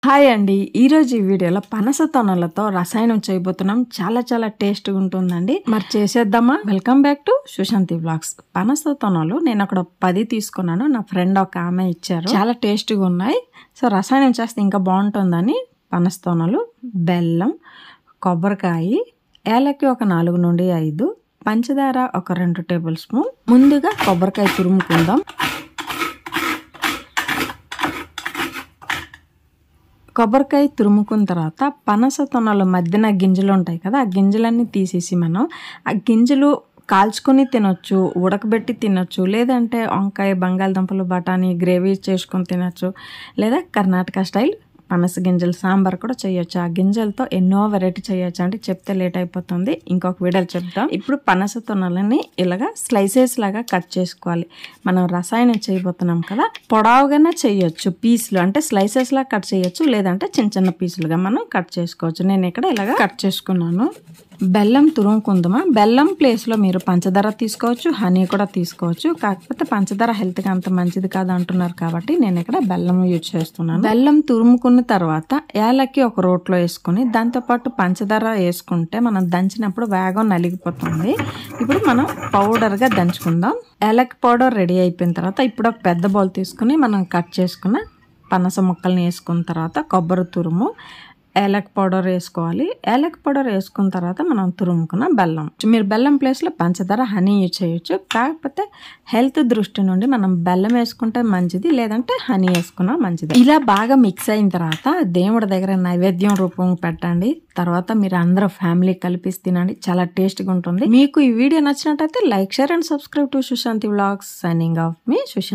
Hi అండి. ఈరోజు ఈ వీడియోలో పనస తొనలతో రసాయనం చేయబోతున్నాం. చాలా టేస్ట్గా ఉంటుందండి. మరి చేసేద్దామా? Welcome back to Sushanthi vlogs. పనస తొనలు నేను అక్కడ 10 తీసుకున్నాను. నా ఫ్రెండ్ ఒక ఆమె ఇచ్చారు. చాలా టేస్ట్గా ఉన్నాయి. సో రసాయనం చేస్తే ఇంకా బాగుంటుందని పనస తొనలు, బెల్లం, కొబ్బరికాయ, ఏలకి ఒక 4 నుండి 5, పంచదార ఒక 2 టేబుల్ స్పూన్. ముందుగా కొబ్బరికాయ తురుముకుందాం. కొబ్బరికాయ తురుముకున్న తర్వాత పనస తొనల మధ్యన గింజలు ఉంటాయి కదా, ఆ గింజలన్నీ తీసేసి మనం ఆ గింజలు కాల్చుకొని తినొచ్చు, ఉడకబెట్టి తినొచ్చు, లేదంటే వంకాయ, బంగాళదుంపలు, బఠానీ గ్రేవీ చేసుకొని తినొచ్చు, లేదా కర్ణాటక స్టైల్ పనస గింజలు సాంబార్ కూడా చేయొచ్చు. ఆ గింజలతో ఎన్నో వెరైటీ చేయొచ్చు. అంటే చెప్తే లేట్ అయిపోతుంది, ఇంకొక వీడియోలో చెప్తాం. ఇప్పుడు పనస తొనలని ఇలాగా స్లైసెస్ లాగా కట్ చేసుకోవాలి. మనం రసాయనం చేయబోతున్నాం కదా, పొడవుగానే చేయొచ్చు. పీసులు అంటే స్లైసెస్ లాగా కట్ చేయొచ్చు, లేదంటే చిన్న పీసులుగా మనం కట్ చేసుకోవచ్చు. నేను ఇక్కడ ఇలాగా కట్ చేసుకున్నాను. బెల్లం తురుముకుందామా. బెల్లం ప్లేస్లో మీరు పంచదార తీసుకోవచ్చు, హనీ కూడా తీసుకోవచ్చు. కాకపోతే పంచదార హెల్త్కి అంత మంచిది కాదు అంటున్నారు కాబట్టి నేను ఇక్కడ బెల్లం యూజ్ చేస్తున్నాను. బెల్లం తురుముకున్న తర్వాత ఏలకి ఒక రోట్లో వేసుకుని దాంతోపాటు పంచదార వేసుకుంటే మనం దంచినప్పుడు వేగం నలిగిపోతుంది. ఇప్పుడు మనం పౌడర్గా దంచుకుందాం. ఏలకి పౌడర్ రెడీ అయిపోయిన తర్వాత ఇప్పుడు ఒక పెద్ద బౌల్ తీసుకుని మనం కట్ చేసుకున్న పనస ముక్కల్ని వేసుకున్న తర్వాత కొబ్బరి తురుము, ఏలక్ పౌడర్ వేసుకోవాలి. ఏలక్ పౌడర్ వేసుకున్న తర్వాత మనం తురుముకున్న బెల్లం. మీరు బెల్లం ప్లేస్లో పంచదార, హనీ యూజ్ చేయొచ్చు. కాకపోతే హెల్త్ దృష్టి నుండి మనం బెల్లం వేసుకుంటే మంచిది, లేదంటే హనీ వేసుకున్నా మంచిది. ఇలా బాగా మిక్స్ అయిన తర్వాత దేవుడి దగ్గర నైవేద్యం రూపం పెట్టండి. తర్వాత మీరు అందరూ ఫ్యామిలీ కలిపి తినండి. చాలా టేస్ట్గా ఉంటుంది. మీకు ఈ వీడియో నచ్చినట్టయితే like, share and subscribe to Sushanthi vlogs. Signing off me Sushanti.